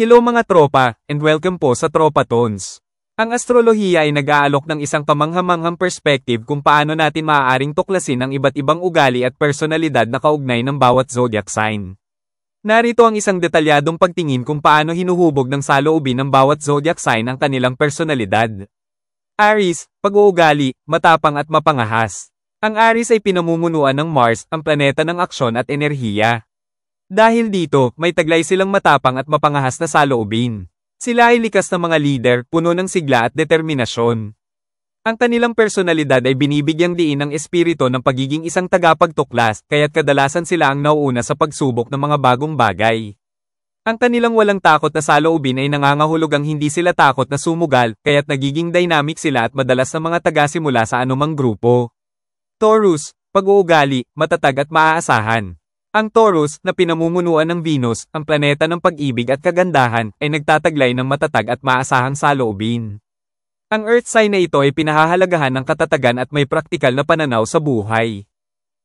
Hello mga tropa, and welcome po sa Tropa Tones. Ang astrolohiya ay nag-aalok ng isang kamanghamanghang perspective kung paano natin maaaring tuklasin ang iba't ibang ugali at personalidad na kaugnay ng bawat zodiac sign. Narito ang isang detalyadong pagtingin kung paano hinuhubog ng saloobin ng bawat zodiac sign ang kanilang personalidad. Aries, pag-uugali, matapang at mapangahas. Ang Aries ay pinamumunuan ng Mars, ang planeta ng aksyon at enerhiya. Dahil dito, may taglay silang matapang at mapangahas na saloobin. Sila ay likas na mga leader, puno ng sigla at determinasyon. Ang kanilang personalidad ay binibigyang diin ng espiritu ng pagiging isang tagapagtuklas, kaya't kadalasan sila ang nauuna sa pagsubok ng mga bagong bagay. Ang kanilang walang takot na saloobin ay nangangahulugang hindi sila takot na sumugal, kaya't nagiging dynamic sila at madalas na mga tagasimula sa anumang grupo. Taurus, pag-uugali, matatag at maaasahan. Ang Taurus, na pinamumunuan ng Venus, ang planeta ng pag-ibig at kagandahan, ay nagtataglay ng matatag at maasahang saloobin. Ang Earth sign na ito ay pinahahalagahan ng katatagan at may praktikal na pananaw sa buhay.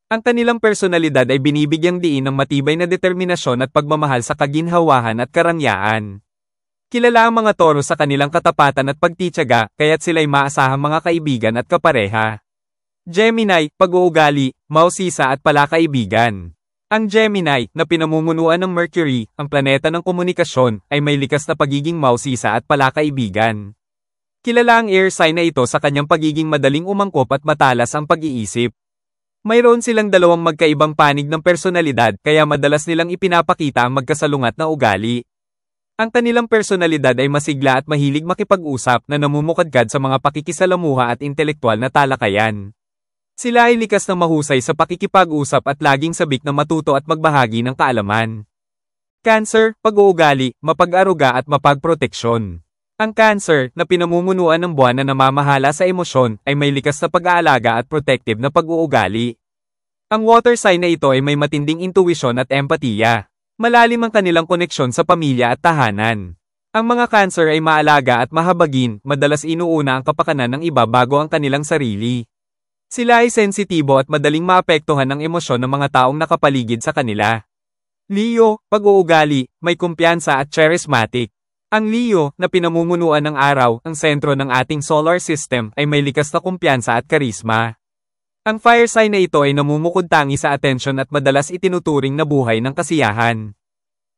Ang kanilang personalidad ay binibigyang diin ng matibay na determinasyon at pagmamahal sa kaginhawahan at karangyaan. Kilala ang mga Taurus sa kanilang katapatan at pagtitiyaga, kaya't sila'y maasahang mga kaibigan at kapareha. Gemini, pag-uugali, mausisa at palakaibigan. Ang Gemini, na pinamumunuan ng Mercury, ang planeta ng komunikasyon, ay may likas na pagiging mausisa at palakaibigan. Kilala ang air sign na ito sa kanyang pagiging madaling umangkop at matalas ang pag-iisip. Mayroon silang dalawang magkaibang panig ng personalidad, kaya madalas nilang ipinapakita ang magkasalungat na ugali. Ang kanilang personalidad ay masigla at mahilig makipag-usap na namumukadkad sa mga pakikisalamuha at intelektual na talakayan. Sila ay likas na mahusay sa pakikipag-usap at laging sabik na matuto at magbahagi ng kaalaman. Cancer, pag-uugali, mapag-aruga at mapagproteksyon. Ang Cancer, na pinamumunuan ng buwan na namamahala sa emosyon, ay may likas na pag-aalaga at protective na pag-uugali. Ang water sign na ito ay may matinding intuwisyon at empatiya. Malalim ang kanilang koneksyon sa pamilya at tahanan. Ang mga Cancer ay maalaga at mahabagin, madalas inuuna ang kapakanan ng iba bago ang kanilang sarili. Sila ay sensitibo at madaling maapektuhan ng emosyon ng mga taong nakapaligid sa kanila. Leo, pag-uugali, may kumpiyansa at charismatic. Ang Leo, na pinamumunuan ng araw, ang sentro ng ating solar system, ay may likas na kumpiyansa at karisma. Ang fire sign na ito ay namumukod-tangi sa atensyon at madalas itinuturing na buhay ng kasiyahan.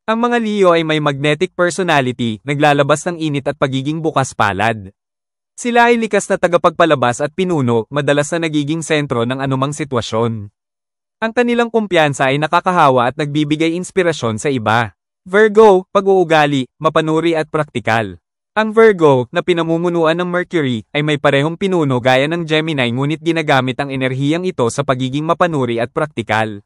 Ang mga Leo ay may magnetic personality, naglalabas ng init at pagiging bukas palad. Sila ay likas na tagapagpalabas at pinuno, madalas na nagiging sentro ng anumang sitwasyon. Ang kanilang kumpiyansa ay nakakahawa at nagbibigay inspirasyon sa iba. Virgo, pag-uugali, mapanuri at praktikal. Ang Virgo, na pinamumunuan ng Mercury, ay may parehong pinuno gaya ng Gemini ngunit ginagamit ang enerhiyang ito sa pagiging mapanuri at praktikal.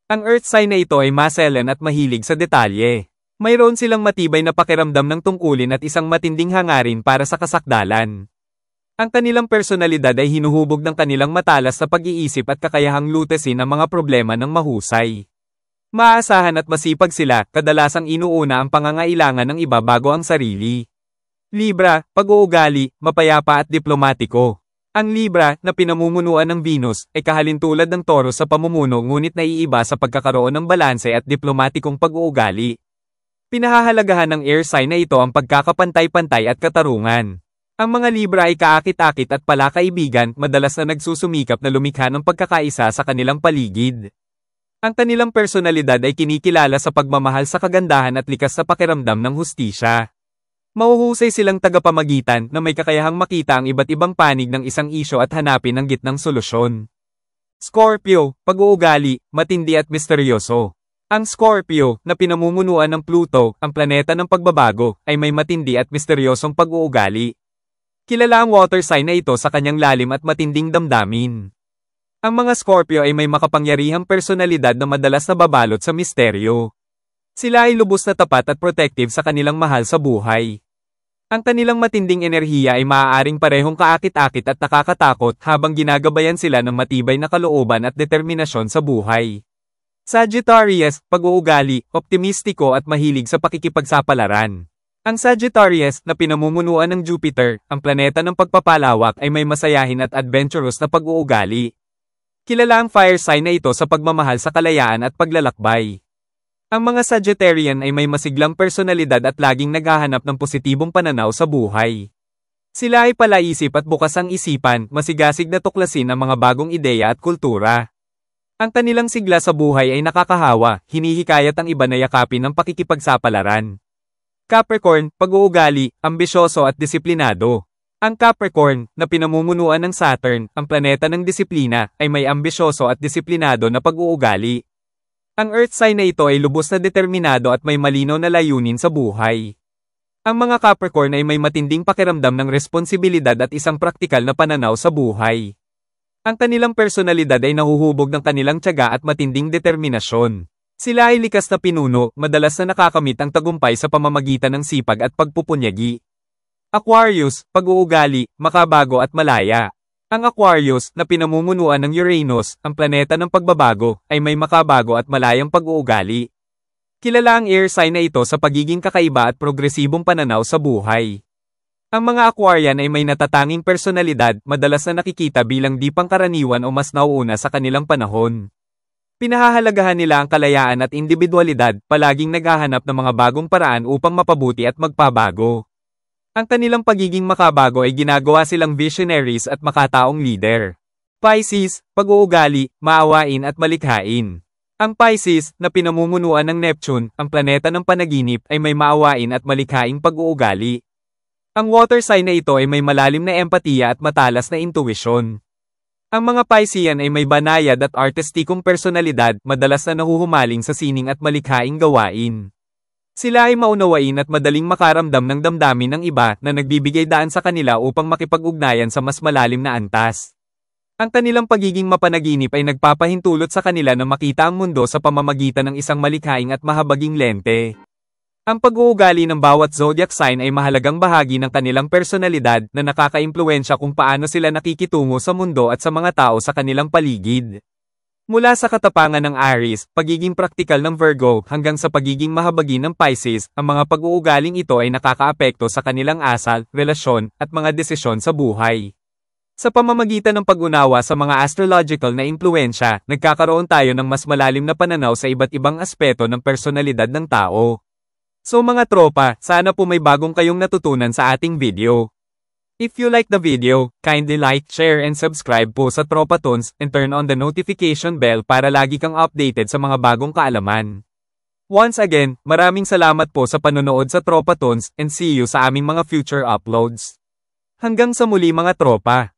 Ang Earth sign na ito ay maselan at mahilig sa detalye. Mayroon silang matibay na pakiramdam ng tungkulin at isang matinding hangarin para sa kasakdalan. Ang kanilang personalidad ay hinuhubog ng kanilang matalas na pag-iisip at kakayahang lutesin ang mga problema ng mahusay. Maaasahan at masipag sila, kadalasang inuuna ang pangangailangan ng iba bago ang sarili. Libra, pag-uugali, mapayapa at diplomatiko. Ang Libra, na pinamumunuan ng Venus, ay kahalintulad ng Taurus sa pamumuno ngunit naiiba sa pagkakaroon ng balanse at diplomatikong pag-uugali. Pinahahalagahan ng air sign na ito ang pagkakapantay-pantay at katarungan. Ang mga Libra ay kaakit-akit at palakaibigan, madalas na nagsusumikap na lumikha ng pagkakaisa sa kanilang paligid. Ang kanilang personalidad ay kinikilala sa pagmamahal sa kagandahan at likas sa pakiramdam ng hustisya. Mahuhusay silang tagapamagitan na may kakayahang makita ang iba't ibang panig ng isang isyu at hanapin ang gitnang solusyon. Scorpio, pag-uugali, matindi at misteryoso. Ang Scorpio, na pinamumunuan ng Pluto, ang planeta ng pagbabago, ay may matindi at misteryosong pag-uugali. Kilala ang water sign na ito sa kanyang lalim at matinding damdamin. Ang mga Scorpio ay may makapangyarihang personalidad na madalas nababalot sa misteryo. Sila ay lubos na tapat at protective sa kanilang mahal sa buhay. Ang kanilang matinding enerhiya ay maaaring parehong kaakit-akit at nakakatakot habang ginagabayan sila ng matibay na kalooban at determinasyon sa buhay. Sagittarius, pag-uugali, optimistiko at mahilig sa pakikipagsapalaran. Ang Sagittarius, na pinamumunuan ng Jupiter, ang planeta ng pagpapalawak ay may masayahin at adventurous na pag-uugali. Kilala ang fire sign na ito sa pagmamahal sa kalayaan at paglalakbay. Ang mga Sagittarian ay may masiglang personalidad at laging naghahanap ng positibong pananaw sa buhay. Sila ay palaisip at bukas ang isipan, masigasig na tuklasin ang mga bagong ideya at kultura. Ang kanilang sigla sa buhay ay nakakahawa, hinihikayat ang iba na yakapin ng pakikipagsapalaran. Capricorn, pag-uugali, ambisyoso at disiplinado. Ang Capricorn, na pinamumunuan ng Saturn, ang planeta ng disiplina, ay may ambisyoso at disiplinado na pag-uugali. Ang Earth sign na ito ay lubos na determinado at may malinaw na layunin sa buhay. Ang mga Capricorn ay may matinding pakiramdam ng responsibilidad at isang praktikal na pananaw sa buhay. Ang kanilang personalidad ay nahuhubog ng kanilang tiyaga at matinding determinasyon. Sila ay likas na pinuno, madalas na nakakamit ang tagumpay sa pamamagitan ng sipag at pagpupunyagi. Aquarius, pag-uugali, makabago at malaya. Ang Aquarius, na pinamumunuan ng Uranus, ang planeta ng pagbabago, ay may makabago at malayang pag-uugali. Kilala ang air sign na ito sa pagiging kakaiba at progresibong pananaw sa buhay. Ang mga Aquarian ay may natatanging personalidad, madalas na nakikita bilang di pangkaraniwan o mas nauuna sa kanilang panahon. Pinahahalagahan nila ang kalayaan at individualidad, palaging naghahanap ng mga bagong paraan upang mapabuti at magpabago. Ang kanilang pagiging makabago ay ginagawa silang visionaries at makataong leader. Pisces, pag-uugali, maawain at malikhain. Ang Pisces, na pinamumunuan ng Neptune, ang planeta ng panaginip, ay may maawain at malikhaing pag-uugali. Ang water sign na ito ay may malalim na empatiya at matalas na intuwisyon. Ang mga Piscean ay may banayad at artistikong personalidad, madalas na nahuhumaling sa sining at malikhaing gawain. Sila ay maunawain at madaling makaramdam ng damdamin ng iba na nagbibigay daan sa kanila upang makipag-ugnayan sa mas malalim na antas. Ang kanilang pagiging mapanaginip ay nagpapahintulot sa kanila na makita ang mundo sa pamamagitan ng isang malikhaing at mahabaging lente. Ang pag-uugali ng bawat zodiac sign ay mahalagang bahagi ng kanilang personalidad na nakakaimpluwensya kung paano sila nakikitungo sa mundo at sa mga tao sa kanilang paligid. Mula sa katapangan ng Aries, pagiging praktikal ng Virgo, hanggang sa pagiging mahabagin ng Pisces, ang mga pag-uugaling ito ay nakakaapekto sa kanilang asal, relasyon, at mga desisyon sa buhay. Sa pamamagitan ng pag-unawa sa mga astrological na impluwensya, nagkakaroon tayo ng mas malalim na pananaw sa iba't ibang aspeto ng personalidad ng tao. So mga tropa, sana po may bagong kayong natutunan sa ating video. If you like the video, kindly like, share and subscribe po sa Tropa Toons and turn on the notification bell para lagi kang updated sa mga bagong kaalaman. Once again, maraming salamat po sa panonood sa Tropa Toons and see you sa aming mga future uploads. Hanggang sa muli mga tropa!